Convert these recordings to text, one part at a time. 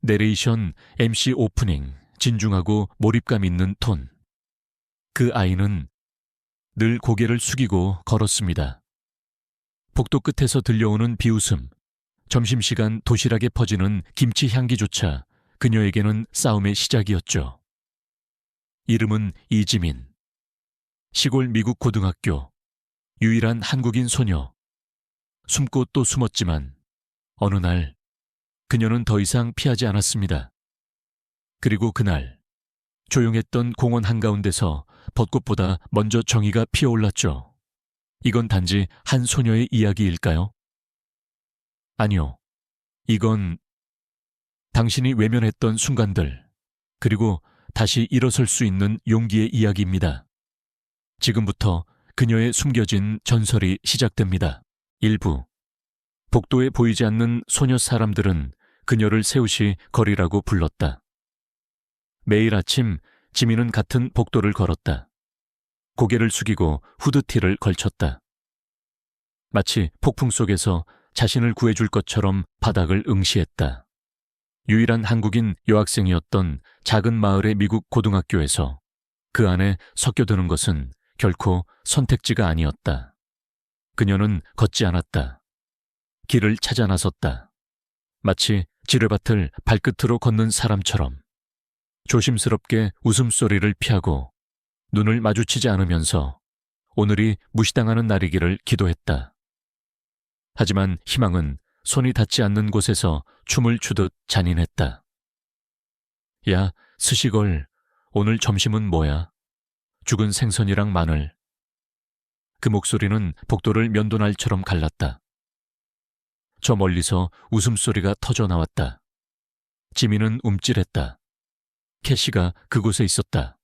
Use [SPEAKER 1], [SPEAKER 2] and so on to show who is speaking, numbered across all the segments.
[SPEAKER 1] 내레이션, MC 오프닝, 진중하고 몰입감 있는 톤. 그 아이는 늘 고개를 숙이고 걸었습니다. 복도 끝에서 들려오는 비웃음, 점심시간 도시락에 퍼지는 김치 향기조차 그녀에게는 싸움의 시작이었죠. 이름은 이지민. 시골 미국 고등학교. 유일한 한국인 소녀. 숨고 또 숨었지만 어느 날 그녀는 더 이상 피하지 않았습니다. 그리고 그날 조용했던 공원 한가운데서 벚꽃보다 먼저 정의가 피어올랐죠. 이건 단지 한 소녀의 이야기일까요? 아니요. 이건 당신이 외면했던 순간들, 그리고 다시 일어설 수 있는 용기의 이야기입니다. 지금부터 그녀의 숨겨진 전설이 시작됩니다. 1부. 복도에 보이지 않는 소녀 사람들은 그녀를 세우시 거리라고 불렀다. 매일 아침 지민은 같은 복도를 걸었다. 고개를 숙이고 후드티를 걸쳤다. 마치 폭풍 속에서 자신을 구해줄 것처럼 바닥을 응시했다. 유일한 한국인 여학생이었던 작은 마을의 미국 고등학교에서 그 안에 섞여드는 것은 결코 선택지가 아니었다. 그녀는 걷지 않았다. 길을 찾아 나섰다. 마치 지뢰밭을 발끝으로 걷는 사람처럼 조심스럽게 웃음소리를 피하고 눈을 마주치지 않으면서 오늘이 무시당하는 날이기를 기도했다. 하지만 희망은 손이 닿지 않는 곳에서 춤을 추듯 잔인했다. 야, 스시걸, 오늘 점심은 뭐야? 죽은 생선이랑 마늘. 그 목소리는 복도를 면도날처럼 갈랐다. 저 멀리서 웃음소리가 터져 나왔다. 지민은 움찔했다. 캐시가 그곳에 있었다.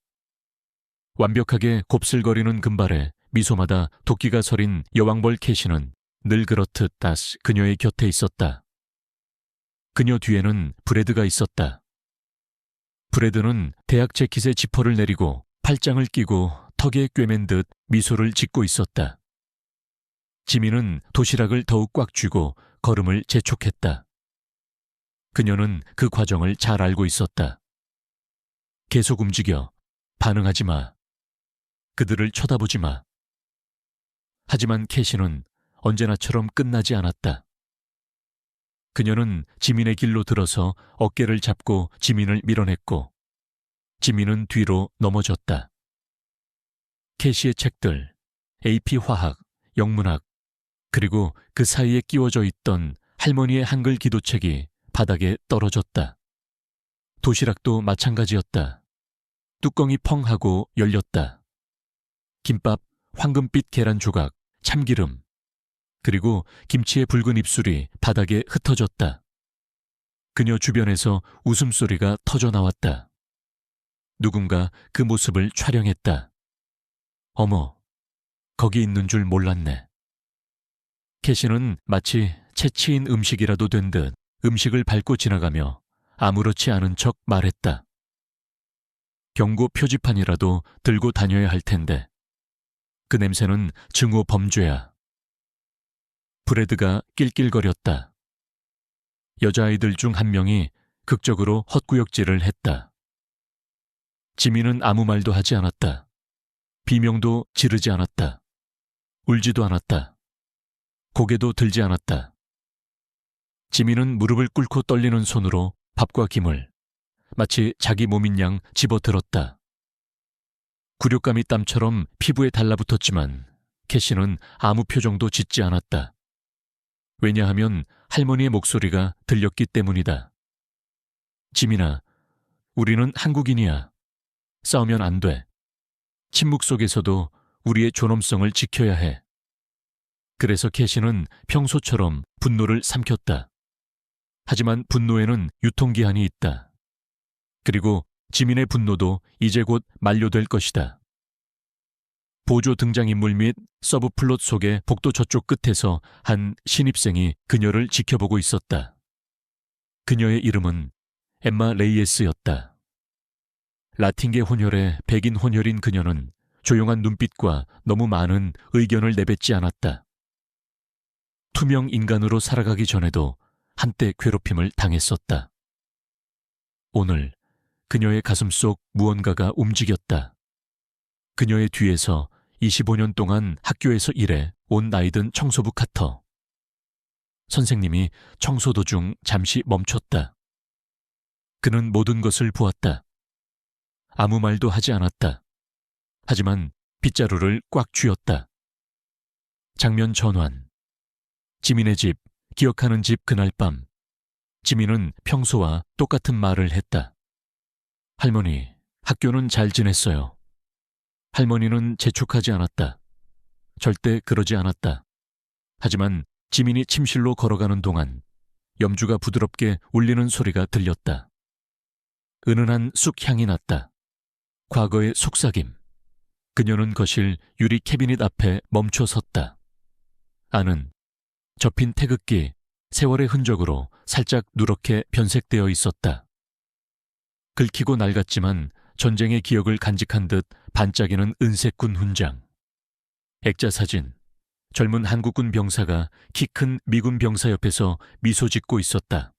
[SPEAKER 1] 완벽하게 곱슬거리는 금발에 미소마다 도끼가 서린 여왕벌 캐시는 늘 그렇듯 다시 그녀의 곁에 있었다. 그녀 뒤에는 브래드가 있었다. 브래드는 대학 재킷의 지퍼를 내리고 팔짱을 끼고 턱에 꿰맨 듯 미소를 짓고 있었다. 지민은 도시락을 더욱 꽉 쥐고 걸음을 재촉했다. 그녀는 그 과정을 잘 알고 있었다. 계속 움직여. 반응하지 마. 그들을 쳐다보지 마. 하지만 캐시는 언제나처럼 끝나지 않았다. 그녀는 지민의 길로 들어서 어깨를 잡고 지민을 밀어냈고 지민은 뒤로 넘어졌다. 캐시의 책들, AP 화학, 영문학, 그리고 그 사이에 끼워져 있던 할머니의 한글 기도책이 바닥에 떨어졌다. 도시락도 마찬가지였다. 뚜껑이 펑 하고 열렸다. 김밥, 황금빛 계란 조각, 참기름, 그리고 김치의 붉은 입술이 바닥에 흩어졌다. 그녀 주변에서 웃음소리가 터져 나왔다. 누군가 그 모습을 촬영했다. 어머, 거기 있는 줄 몰랐네. 캐시는 마치 채취인 음식이라도 된 듯 음식을 밟고 지나가며 아무렇지 않은 척 말했다. 경고 표지판이라도 들고 다녀야 할 텐데. 그 냄새는 증오 범죄야. 브래드가 낄낄거렸다. 여자아이들 중 한 명이 극적으로 헛구역질을 했다. 지민은 아무 말도 하지 않았다. 비명도 지르지 않았다. 울지도 않았다. 고개도 들지 않았다. 지민은 무릎을 꿇고 떨리는 손으로 밥과 김을 마치 자기 몸인 양 집어들었다. 굴욕감이 땀처럼 피부에 달라붙었지만 캐시는 아무 표정도 짓지 않았다. 왜냐하면 할머니의 목소리가 들렸기 때문이다. 지민아, 우리는 한국인이야. 싸우면 안 돼. 침묵 속에서도 우리의 존엄성을 지켜야 해. 그래서 캐시는 평소처럼 분노를 삼켰다. 하지만 분노에는 유통기한이 있다. 그리고 지민의 분노도 이제 곧 만료될 것이다. 보조 등장인물 및 서브플롯 속의 복도 저쪽 끝에서 한 신입생이 그녀를 지켜보고 있었다. 그녀의 이름은 엠마 레이에스였다. 라틴계 혼혈의 백인 혼혈인 그녀는 조용한 눈빛과 너무 많은 의견을 내뱉지 않았다. 투명 인간으로 살아가기 전에도 한때 괴롭힘을 당했었다. 오늘 그녀의 가슴 속 무언가가 움직였다. 그녀의 뒤에서 25년 동안 학교에서 일해 온 나이든 청소부 카터. 선생님이 청소 도중 잠시 멈췄다. 그는 모든 것을 보았다. 아무 말도 하지 않았다. 하지만 빗자루를 꽉 쥐었다. 장면 전환. 지민의 집, 기억하는 집 그날 밤. 지민은 평소와 똑같은 말을 했다. 할머니, 학교는 잘 지냈어요. 할머니는 재촉하지 않았다. 절대 그러지 않았다. 하지만 지민이 침실로 걸어가는 동안 염주가 부드럽게 울리는 소리가 들렸다. 은은한 쑥향이 났다. 과거의 속삭임. 그녀는 거실 유리 캐비닛 앞에 멈춰 섰다. 안은 접힌 태극기, 세월의 흔적으로 살짝 누렇게 변색되어 있었다. 긁히고 낡았지만 전쟁의 기억을 간직한 듯 반짝이는 은색군 훈장. 액자 사진. 젊은 한국군 병사가 키 큰 미군 병사 옆에서 미소 짓고 있었다.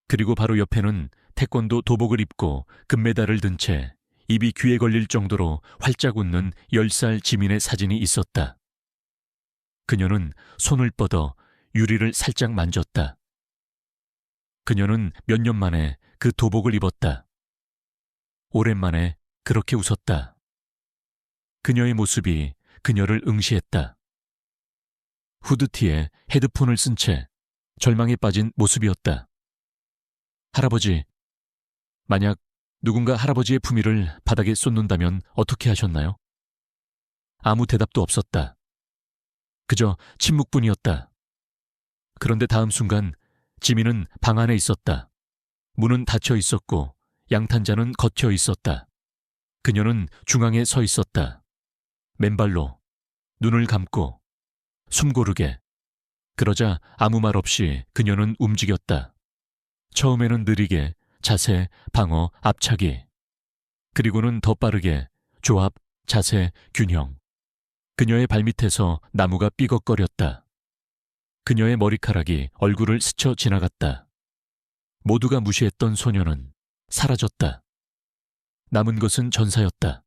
[SPEAKER 1] 그리고 바로 옆에는 태권도 도복을 입고 금메달을 든 채 입이 귀에 걸릴 정도로 활짝 웃는 10살 지민의 사진이 있었다. 그녀는 손을 뻗어 유리를 살짝 만졌다. 그녀는 몇 년 만에 그 도복을 입었다. 오랜만에 그렇게 웃었다. 그녀의 모습이 그녀를 응시했다. 후드티에 헤드폰을 쓴 채 절망에 빠진 모습이었다. 할아버지, 만약 누군가 할아버지의 품위를 바닥에 쏟는다면 어떻게 하셨나요? 아무 대답도 없었다. 그저 침묵뿐이었다. 그런데 다음 순간 지민은 방 안에 있었다. 문은 닫혀 있었고 양탄자는 걷혀 있었다. 그녀는 중앙에 서 있었다. 맨발로, 눈을 감고, 숨 고르게. 그러자 아무 말 없이 그녀는 움직였다. 처음에는 느리게, 자세, 방어, 앞차기. 그리고는 더 빠르게, 조합, 자세, 균형. 그녀의 발밑에서 나무가 삐걱거렸다. 그녀의 머리카락이 얼굴을 스쳐 지나갔다. 모두가 무시했던 소녀는 사라졌다. 남은 것은 전사였다.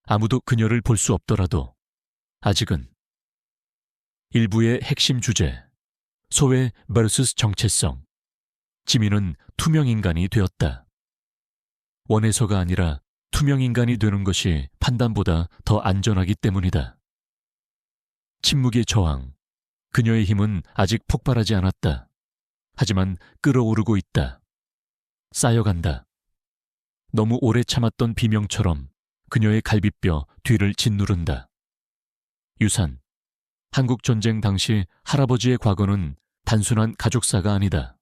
[SPEAKER 1] 아무도 그녀를 볼 수 없더라도 아직은. 일부의 핵심 주제, 소외 vs 정체성. 지민은 투명인간이 되었다. 원해서가 아니라 투명인간이 되는 것이 판단보다 더 안전하기 때문이다. 침묵의 저항. 그녀의 힘은 아직 폭발하지 않았다. 하지만 끓어오르고 있다. 쌓여간다. 너무 오래 참았던 비명처럼 그녀의 갈비뼈 뒤를 짓누른다. 유산. 한국전쟁 당시 할아버지의 과거는 단순한 가족사가 아니다.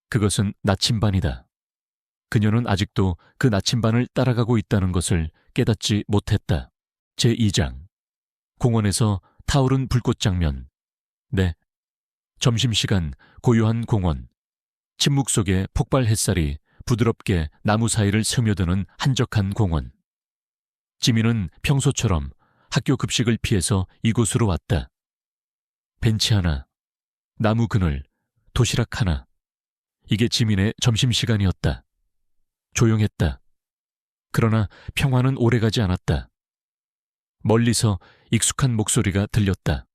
[SPEAKER 1] 그것은 나침반이다. 그녀는 아직도 그 나침반을 따라가고 있다는 것을 깨닫지 못했다. 제2장. 공원에서 타오른 불꽃 장면. 네. 점심시간 고요한 공원. 침묵 속에 폭발 햇살이 부드럽게 나무 사이를 스며드는 한적한 공원. 지민은 평소처럼 학교 급식을 피해서 이곳으로 왔다. 벤치 하나, 나무 그늘, 도시락 하나. 이게 지민의 점심시간이었다. 조용했다. 그러나 평화는 오래가지 않았다. 멀리서 익숙한 목소리가 들렸다.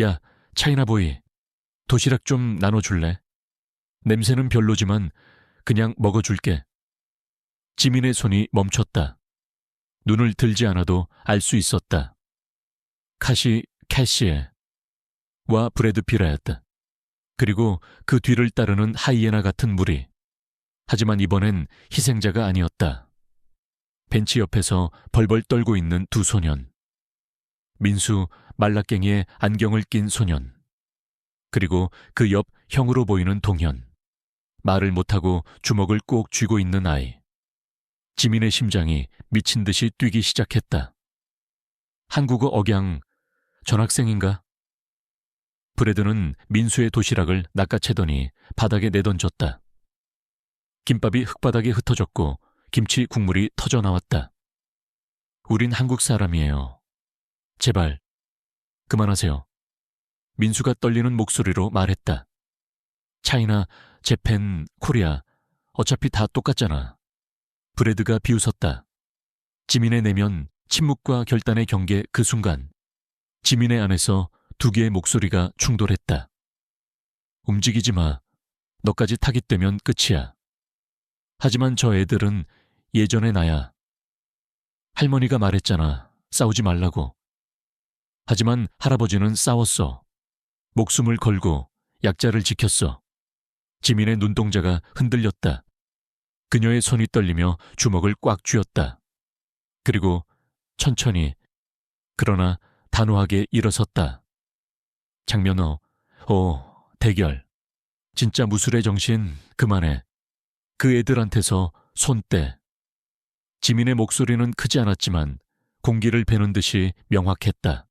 [SPEAKER 1] 야, 차이나보이, 도시락 좀 나눠줄래? 냄새는 별로지만 그냥 먹어줄게. 지민의 손이 멈췄다. 눈을 들지 않아도 알 수 있었다. 카시 캐시에 와 브래드 피라였다. 그리고 그 뒤를 따르는 하이에나 같은 무리. 하지만 이번엔 희생자가 아니었다. 벤치 옆에서 벌벌 떨고 있는 두 소년. 민수, 말라깽이에 안경을 낀 소년. 그리고 그 옆 형으로 보이는 동현. 말을 못하고 주먹을 꼭 쥐고 있는 아이. 지민의 심장이 미친 듯이 뛰기 시작했다. 한국어 억양, 전학생인가? 브래드는 민수의 도시락을 낚아채더니 바닥에 내던졌다. 김밥이 흙바닥에 흩어졌고 김치 국물이 터져나왔다. 우린 한국 사람이에요. 제발, 그만하세요. 민수가 떨리는 목소리로 말했다. 차이나, 재팬, 코리아, 어차피 다 똑같잖아. 브래드가 비웃었다. 지민의 내면 침묵과 결단의 경계 그 순간 지민의 안에서 두 개의 목소리가 충돌했다. 움직이지 마. 너까지 타깃되면 끝이야. 하지만 저 애들은 예전의 나야. 할머니가 말했잖아. 싸우지 말라고. 하지만 할아버지는 싸웠어. 목숨을 걸고 약자를 지켰어. 지민의 눈동자가 흔들렸다. 그녀의 손이 떨리며 주먹을 꽉 쥐었다. 그리고 천천히 그러나 단호하게 일어섰다. 장면호, 대결. 진짜 무술의 정신 그만해. 그 애들한테서 손 떼. 지민의 목소리는 크지 않았지만 공기를 베는 듯이 명확했다.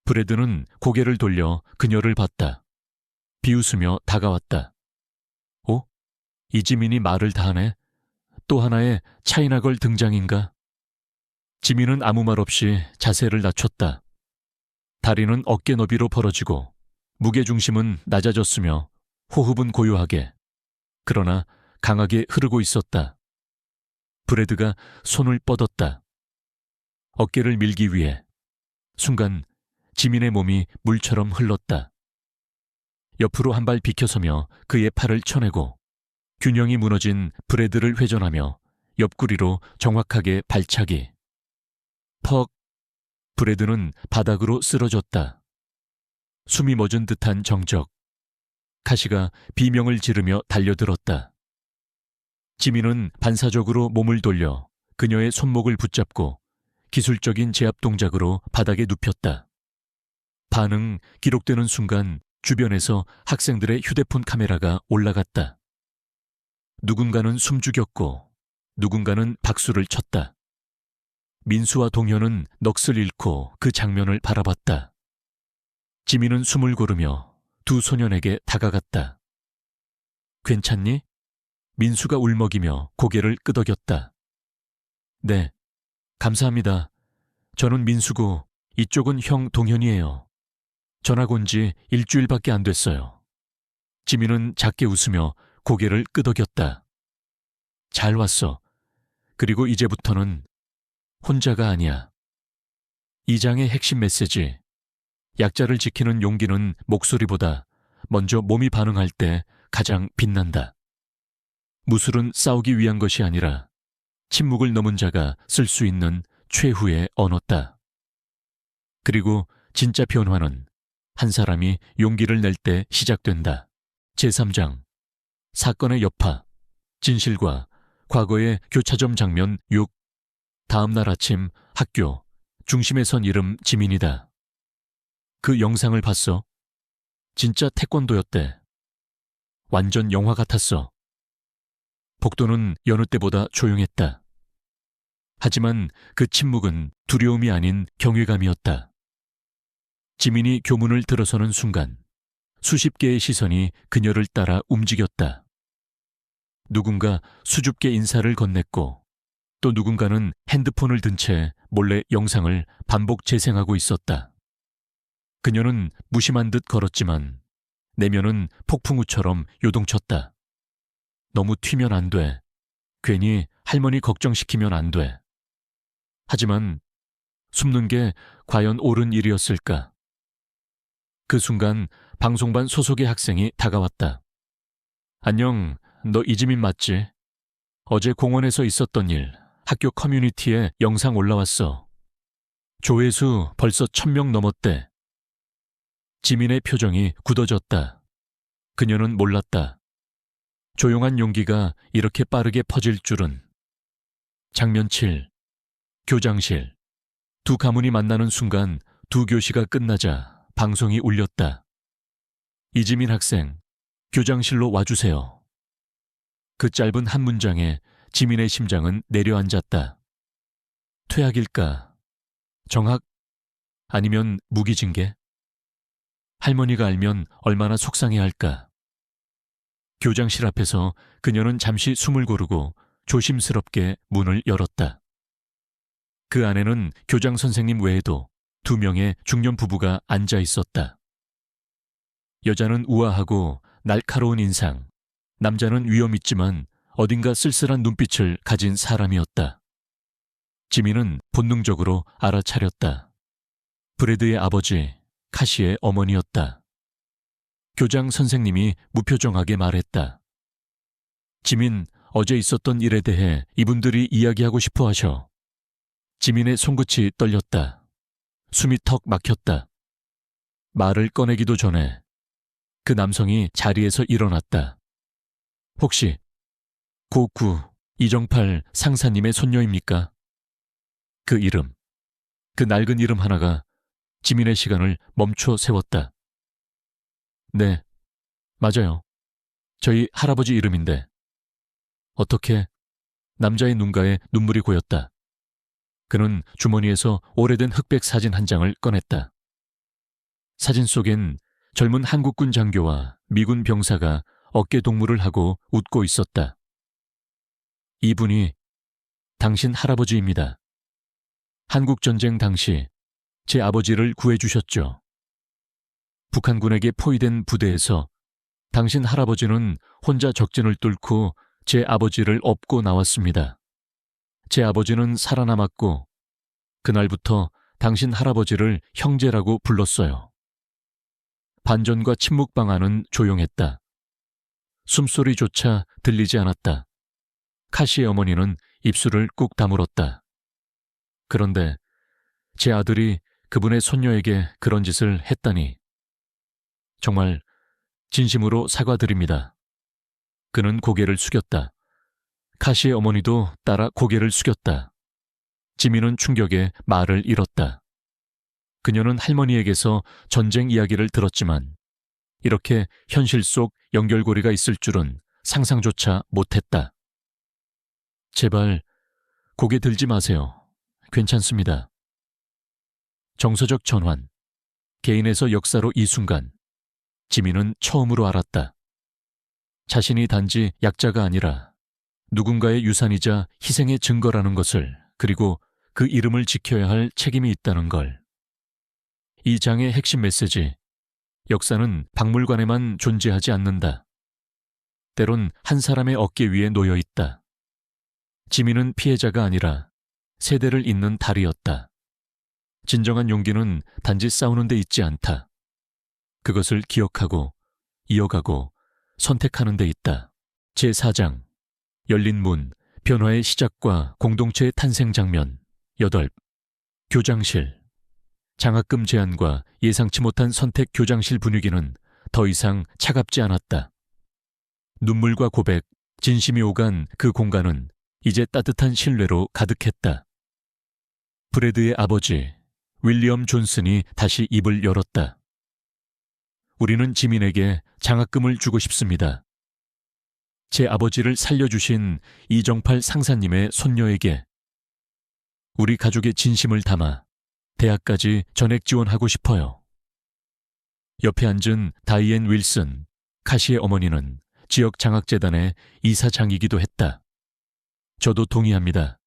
[SPEAKER 1] 브래드는 고개를 돌려 그녀를 봤다. 비웃으며 다가왔다. 이지민이 말을 다 하네? 또 하나의 차이나걸 등장인가? 지민은 아무 말 없이 자세를 낮췄다. 다리는 어깨 너비로 벌어지고 무게중심은 낮아졌으며 호흡은 고요하게, 그러나 강하게 흐르고 있었다. 브래드가 손을 뻗었다. 어깨를 밀기 위해. 순간 지민의 몸이 물처럼 흘렀다. 옆으로 한 발 비켜서며 그의 팔을 쳐내고 균형이 무너진 브래드를 회전하며 옆구리로 정확하게 발차기. 퍽! 브래드는 바닥으로 쓰러졌다. 숨이 멎은 듯한 정적. 카시가 비명을 지르며 달려들었다. 지민은 반사적으로 몸을 돌려 그녀의 손목을 붙잡고 기술적인 제압 동작으로 바닥에 눕혔다. 반응 기록되는 순간 주변에서 학생들의 휴대폰 카메라가 올라갔다. 누군가는 숨죽였고 누군가는 박수를 쳤다. 민수와 동현은 넋을 잃고 그 장면을 바라봤다. 지민은 숨을 고르며 두 소년에게 다가갔다. 괜찮니? 민수가 울먹이며 고개를 끄덕였다. 네, 감사합니다. 저는 민수고 이쪽은 형 동현이에요. 전학 온 지 일주일밖에 안 됐어요. 지민은 작게 웃으며 고개를 끄덕였다. 잘 왔어. 그리고 이제부터는 혼자가 아니야. 이 장의 핵심 메시지. 약자를 지키는 용기는 목소리보다 먼저 몸이 반응할 때 가장 빛난다. 무술은 싸우기 위한 것이 아니라 침묵을 넘은 자가 쓸 수 있는 최후의 언어다. 그리고 진짜 변화는 한 사람이 용기를 낼 때 시작된다. 제3장 사건의 여파, 진실과 과거의 교차점 장면 6. 다음 날 아침 학교, 중심에 선 이름 지민이다. 그 영상을 봤어? 진짜 태권도였대. 완전 영화 같았어. 복도는 여느 때보다 조용했다. 하지만 그 침묵은 두려움이 아닌 경외감이었다. 지민이 교문을 들어서는 순간 수십 개의 시선이 그녀를 따라 움직였다. 누군가 수줍게 인사를 건넸고 또 누군가는 핸드폰을 든 채 몰래 영상을 반복 재생하고 있었다. 그녀는 무심한 듯 걸었지만 내면은 폭풍우처럼 요동쳤다. 너무 튀면 안 돼. 괜히 할머니 걱정시키면 안 돼. 하지만 숨는 게 과연 옳은 일이었을까? 그 순간 방송반 소속의 학생이 다가왔다. 안녕, 너 이지민 맞지? 어제 공원에서 있었던 일, 학교 커뮤니티에 영상 올라왔어. 조회수 벌써 1000명 넘었대. 지민의 표정이 굳어졌다. 그녀는 몰랐다. 조용한 용기가 이렇게 빠르게 퍼질 줄은. 장면 7. 교장실. 두 가문이 만나는 순간 두 교시가 끝나자 방송이 울렸다. 이지민 학생, 교장실로 와주세요. 그 짧은 한 문장에 지민의 심장은 내려앉았다. 퇴학일까? 정학? 아니면 무기징계? 할머니가 알면 얼마나 속상해할까? 교장실 앞에서 그녀는 잠시 숨을 고르고 조심스럽게 문을 열었다. 그 안에는 교장 선생님 외에도 2명의 중년 부부가 앉아 있었다. 여자는 우아하고 날카로운 인상, 남자는 위험 있지만 어딘가 쓸쓸한 눈빛을 가진 사람이었다. 지민은 본능적으로 알아차렸다. 브래드의 아버지, 카시의 어머니였다. 교장 선생님이 무표정하게 말했다. 지민, 어제 있었던 일에 대해 이분들이 이야기하고 싶어 하셔. 지민의 손끝이 떨렸다. 숨이 턱 막혔다. 말을 꺼내기도 전에 그 남성이 자리에서 일어났다. 혹시 고구 이정팔 상사님의 손녀입니까? 그 이름, 그 낡은 이름 하나가 지민의 시간을 멈춰 세웠다. 네, 맞아요. 저희 할아버지 이름인데. 어떻게? 남자의 눈가에 눈물이 고였다. 그는 주머니에서 오래된 흑백 사진 한 장을 꺼냈다. 사진 속엔 젊은 한국군 장교와 미군 병사가 어깨 동무를 하고 웃고 있었다. 이분이 당신 할아버지입니다. 한국전쟁 당시 제 아버지를 구해주셨죠. 북한군에게 포위된 부대에서 당신 할아버지는 혼자 적진을 뚫고 제 아버지를 업고 나왔습니다. 제 아버지는 살아남았고 그날부터 당신 할아버지를 형제라고 불렀어요. 반전과 침묵 방안은 조용했다. 숨소리조차 들리지 않았다. 카시의 어머니는 입술을 꾹 다물었다. 그런데 제 아들이 그분의 손녀에게 그런 짓을 했다니. 정말 진심으로 사과드립니다. 그는 고개를 숙였다. 카시의 어머니도 따라 고개를 숙였다. 지민은 충격에 말을 잃었다. 그녀는 할머니에게서 전쟁 이야기를 들었지만 이렇게 현실 속 연결고리가 있을 줄은 상상조차 못했다. 제발 고개 들지 마세요. 괜찮습니다. 정서적 전환, 개인에서 역사로 이 순간 지민은 처음으로 알았다. 자신이 단지 약자가 아니라 누군가의 유산이자 희생의 증거라는 것을, 그리고 그 이름을 지켜야 할 책임이 있다는 걸. 이 장의 핵심 메시지, 역사는 박물관에만 존재하지 않는다. 때론 한 사람의 어깨 위에 놓여 있다. 지민은 피해자가 아니라 세대를 잇는 달이었다. 진정한 용기는 단지 싸우는 데 있지 않다. 그것을 기억하고 이어가고 선택하는 데 있다. 제4장, 열린 문, 변화의 시작과 공동체의 탄생 장면 8. 교장실. 장학금 제안과 예상치 못한 선택. 교장실 분위기는 더 이상 차갑지 않았다. 눈물과 고백, 진심이 오간 그 공간은 이제 따뜻한 신뢰로 가득했다. 브래드의 아버지, 윌리엄 존슨이 다시 입을 열었다. 우리는 지민에게 장학금을 주고 싶습니다. 제 아버지를 살려주신 이정팔 상사님의 손녀에게. 우리 가족의 진심을 담아 대학까지 전액 지원하고 싶어요. 옆에 앉은 다이앤 윌슨, 카시의 어머니는 지역 장학재단의 이사장이기도 했다. 저도 동의합니다.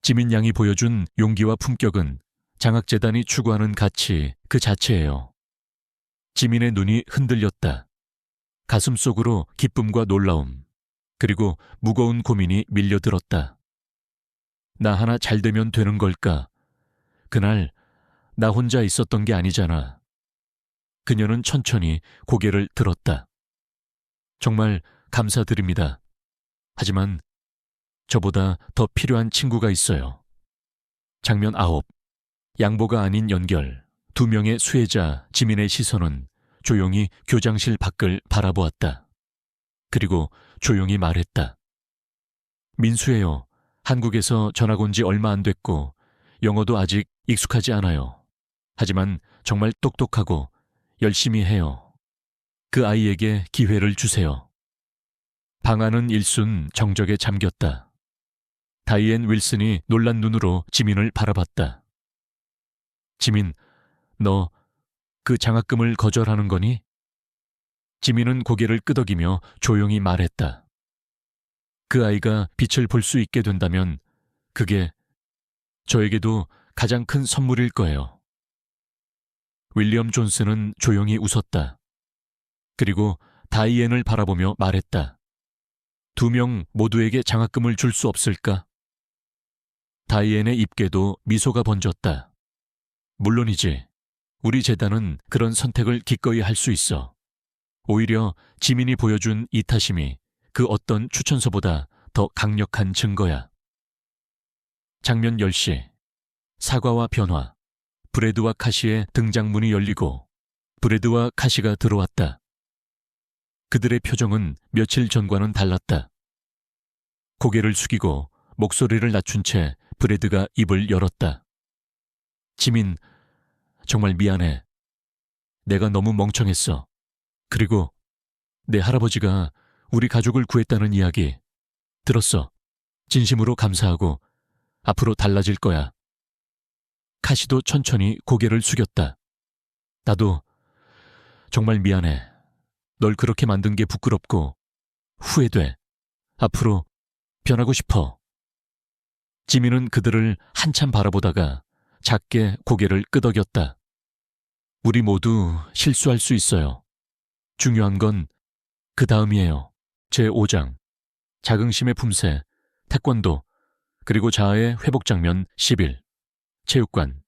[SPEAKER 1] 지민 양이 보여준 용기와 품격은 장학재단이 추구하는 가치 그 자체예요. 지민의 눈이 흔들렸다. 가슴속으로 기쁨과 놀라움, 그리고 무거운 고민이 밀려들었다. 나 하나 잘 되면 되는 걸까? 그날 나 혼자 있었던 게 아니잖아. 그녀는 천천히 고개를 들었다. 정말 감사드립니다. 하지만 저보다 더 필요한 친구가 있어요. 장면 9. 양보가 아닌 연결. 2명의 수혜자 지민의 시선은 조용히 교장실 밖을 바라보았다. 그리고 조용히 말했다. 민수예요. 한국에서 전학 온 지 얼마 안 됐고 영어도 아직 익숙하지 않아요. 하지만 정말 똑똑하고 열심히 해요. 그 아이에게 기회를 주세요. 방 안은 일순 정적에 잠겼다. 다이앤 윌슨이 놀란 눈으로 지민을 바라봤다. 지민, 너 그 장학금을 거절하는 거니? 지민은 고개를 끄덕이며 조용히 말했다. 그 아이가 빛을 볼 수 있게 된다면 그게 저에게도 가장 큰 선물일 거예요. 윌리엄 존슨은 조용히 웃었다. 그리고 다이앤을 바라보며 말했다. 두 명 모두에게 장학금을 줄 수 없을까? 다이앤의 입계도 미소가 번졌다. 물론이지. 우리 재단은 그런 선택을 기꺼이 할 수 있어. 오히려 지민이 보여준 이타심이 그 어떤 추천서보다 더 강력한 증거야. 장면 10시. 사과와 변화. 브래드와 카시의 등장문이 열리고 브래드와 카시가 들어왔다. 그들의 표정은 며칠 전과는 달랐다. 고개를 숙이고 목소리를 낮춘 채 브래드가 입을 열었다. 지민, 정말 미안해. 내가 너무 멍청했어. 그리고 내 할아버지가 우리 가족을 구했다는 이야기 들었어. 진심으로 감사하고 앞으로 달라질 거야. 카시도 천천히 고개를 숙였다. 나도 정말 미안해. 널 그렇게 만든 게 부끄럽고 후회돼. 앞으로 변하고 싶어. 지민은 그들을 한참 바라보다가 작게 고개를 끄덕였다. 우리 모두 실수할 수 있어요. 중요한 건 그 다음이에요. 제5장. 자긍심의 품새, 태권도, 그리고 자아의 회복 장면 10일. 체육관.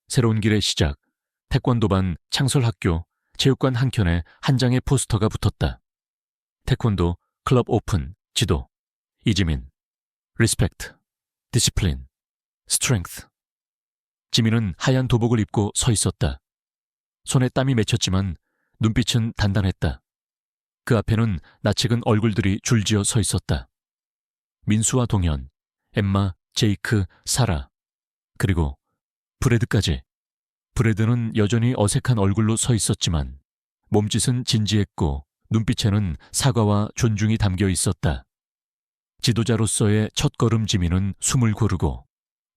[SPEAKER 1] 새로운 길의 시작. 태권도반 창설학교 체육관 한켠에 한 장의 포스터가 붙었다. 태권도 클럽 오픈 지도. 이지민. 리스펙트. 디시플린. 스트렝스. 지민은 하얀 도복을 입고 서 있었다. 손에 땀이 맺혔지만 눈빛은 단단했다. 그 앞에는 낯익은 얼굴들이 줄지어 서 있었다. 민수와 동현, 엠마, 제이크, 사라, 그리고 브래드까지. 브래드는 여전히 어색한 얼굴로 서 있었지만 몸짓은 진지했고 눈빛에는 사과와 존중이 담겨 있었다. 지도자로서의 첫걸음 지민은 숨을 고르고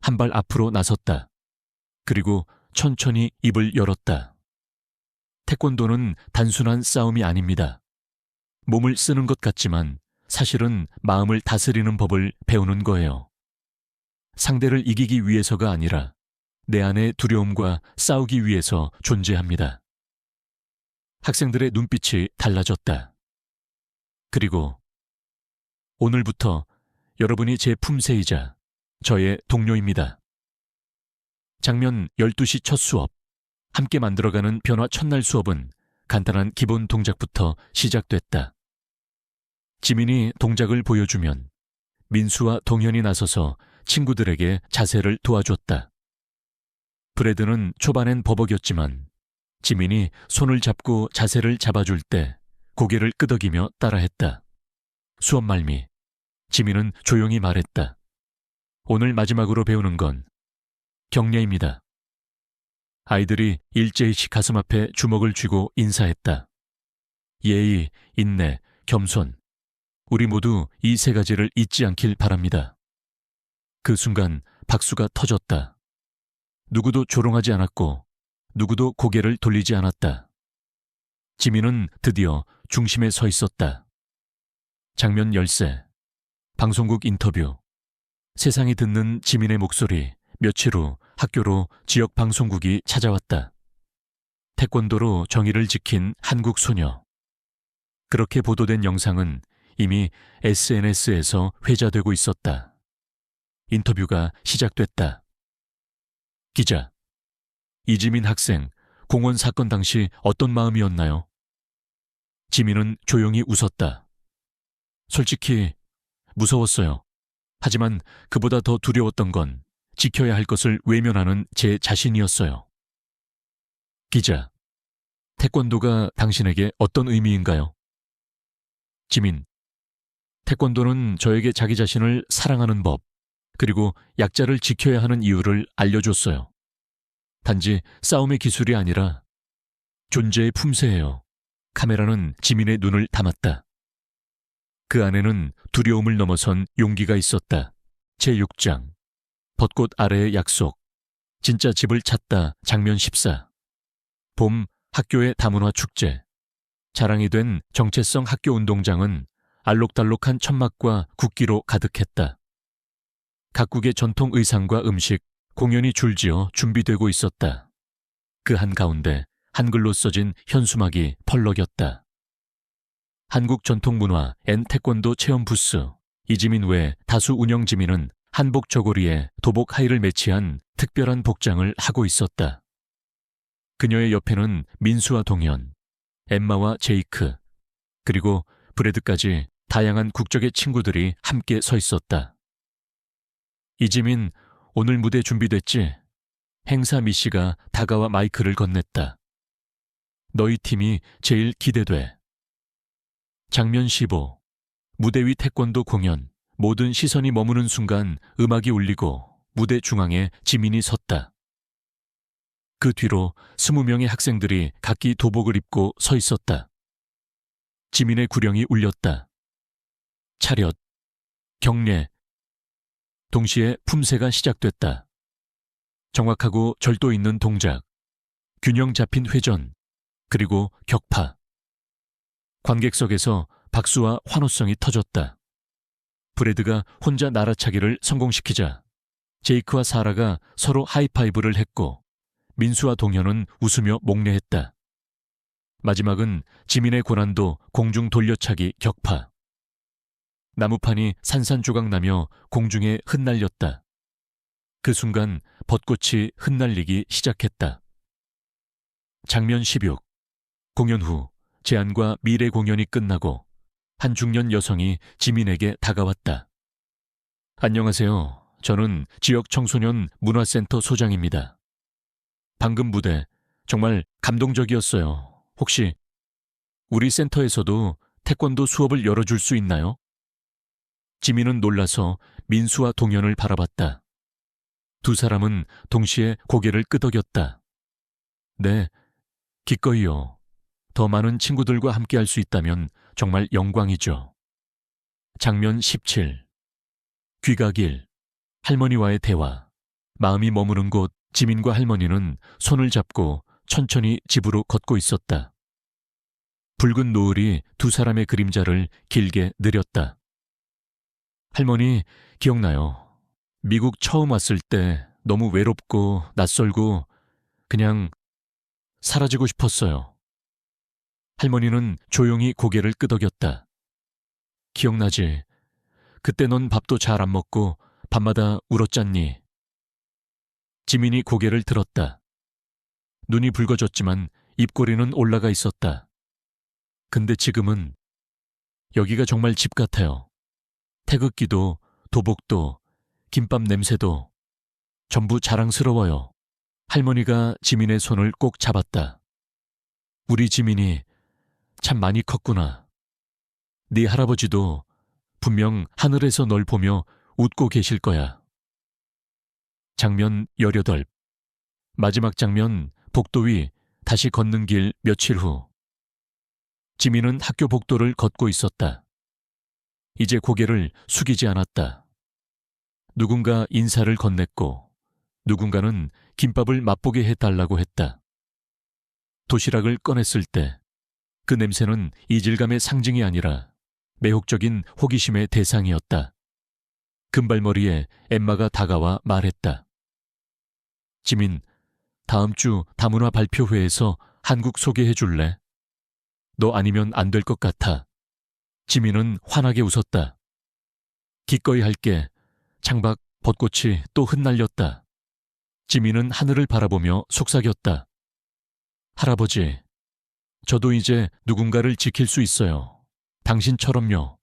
[SPEAKER 1] 한 발 앞으로 나섰다. 그리고 천천히 입을 열었다. 태권도는 단순한 싸움이 아닙니다. 몸을 쓰는 것 같지만 사실은 마음을 다스리는 법을 배우는 거예요. 상대를 이기기 위해서가 아니라 내 안의 두려움과 싸우기 위해서 존재합니다. 학생들의 눈빛이 달라졌다. 그리고 오늘부터 여러분이 제 품새이자 저의 동료입니다. 장면 12시 첫 수업. 함께 만들어가는 변화 첫날 수업은 간단한 기본 동작부터 시작됐다. 지민이 동작을 보여주면 민수와 동현이 나서서 친구들에게 자세를 도와줬다. 브래드는 초반엔 버벅였지만 지민이 손을 잡고 자세를 잡아줄 때 고개를 끄덕이며 따라했다. 수업 말미, 지민은 조용히 말했다. 오늘 마지막으로 배우는 건 격려입니다. 아이들이 일제히 가슴 앞에 주먹을 쥐고 인사했다. 예의, 인내, 겸손. 우리 모두 이 세 가지를 잊지 않길 바랍니다. 그 순간 박수가 터졌다. 누구도 조롱하지 않았고 누구도 고개를 돌리지 않았다. 지민은 드디어 중심에 서 있었다. 장면 10세. 방송국 인터뷰. 세상이 듣는 지민의 목소리. 며칠 후 학교로 지역 방송국이 찾아왔다. 태권도로 정의를 지킨 한국 소녀. 그렇게 보도된 영상은 이미 SNS에서 회자되고 있었다. 인터뷰가 시작됐다. 기자. 이지민 학생, 공원 사건 당시 어떤 마음이었나요? 지민은 조용히 웃었다. 솔직히 무서웠어요. 하지만 그보다 더 두려웠던 건 지켜야 할 것을 외면하는 제 자신이었어요. 기자. 태권도가 당신에게 어떤 의미인가요? 지민. 태권도는 저에게 자기 자신을 사랑하는 법, 그리고 약자를 지켜야 하는 이유를 알려줬어요. 단지 싸움의 기술이 아니라 존재의 품새예요. 카메라는 지민의 눈을 담았다. 그 안에는 두려움을 넘어선 용기가 있었다. 제6장. 벚꽃 아래의 약속. 진짜 집을 찾다. 장면 14. 봄 학교의 다문화 축제. 자랑이 된 정체성 학교 운동장은 알록달록한 천막과 국기로 가득했다. 각국의 전통 의상과 음식, 공연이 줄지어 준비되고 있었다. 그 한가운데 한글로 써진 현수막이 펄럭였다. 한국 전통문화 앤 태권도 체험 부스, 이지민 외 다수 운영지민은 한복 저고리에 도복 하의를 매치한 특별한 복장을 하고 있었다. 그녀의 옆에는 민수와 동현, 엠마와 제이크, 그리고 브래드까지 다양한 국적의 친구들이 함께 서 있었다. 이지민, 오늘 무대 준비됐지? 행사 미씨가 다가와 마이크를 건넸다. 너희 팀이 제일 기대돼. 장면 15. 무대 위 태권도 공연. 모든 시선이 머무는 순간 음악이 울리고 무대 중앙에 지민이 섰다. 그 뒤로 20명의 학생들이 각기 도복을 입고 서 있었다. 지민의 구령이 울렸다. 차렷, 경례. 동시에 품새가 시작됐다. 정확하고 절도 있는 동작, 균형 잡힌 회전, 그리고 격파. 관객석에서 박수와 환호성이 터졌다. 브래드가 혼자 날아차기를 성공시키자 제이크와 사라가 서로 하이파이브를 했고 민수와 동현은 웃으며 목례했다. 마지막은 지민의 고난도 공중 돌려차기 격파. 나무판이 산산조각나며 공중에 흩날렸다. 그 순간 벚꽃이 흩날리기 시작했다. 장면 16. 공연 후 제안과 미래 공연이 끝나고 한 중년 여성이 지민에게 다가왔다. 안녕하세요. 저는 지역 청소년 문화센터 소장입니다. 방금 무대 정말 감동적이었어요. 혹시 우리 센터에서도 태권도 수업을 열어줄 수 있나요? 지민은 놀라서 민수와 동현을 바라봤다. 두 사람은 동시에 고개를 끄덕였다. 네, 기꺼이요. 더 많은 친구들과 함께 할 수 있다면 정말 영광이죠. 장면 17. 귀가길. 할머니와의 대화. 마음이 머무는 곳 지민과 할머니는 손을 잡고 천천히 집으로 걷고 있었다. 붉은 노을이 두 사람의 그림자를 길게 느렸다. 할머니, 기억나요? 미국 처음 왔을 때 너무 외롭고 낯설고 그냥 사라지고 싶었어요. 할머니는 조용히 고개를 끄덕였다. 기억나지? 그때 넌 밥도 잘 안 먹고 밤마다 울었잖니. 지민이 고개를 들었다. 눈이 붉어졌지만 입꼬리는 올라가 있었다. 근데 지금은 여기가 정말 집 같아요. 태극기도 도복도 김밥 냄새도 전부 자랑스러워요. 할머니가 지민의 손을 꼭 잡았다. 우리 지민이 참 많이 컸구나. 네 할아버지도 분명 하늘에서 널 보며 웃고 계실 거야. 장면 18. 마지막 장면 복도 위 다시 걷는 길 며칠 후. 지민은 학교 복도를 걷고 있었다. 이제 고개를 숙이지 않았다. 누군가 인사를 건넸고 누군가는 김밥을 맛보게 해달라고 했다. 도시락을 꺼냈을 때 그 냄새는 이질감의 상징이 아니라 매혹적인 호기심의 대상이었다. 금발머리에 엠마가 다가와 말했다. 지민, 다음 주 다문화 발표회에서 한국 소개해 줄래? 너 아니면 안 될 것 같아. 지민은 환하게 웃었다. 기꺼이 할게. 창밖 벚꽃이 또 흩날렸다. 지민은 하늘을 바라보며 속삭였다. 할아버지, 저도 이제 누군가를 지킬 수 있어요. 당신처럼요.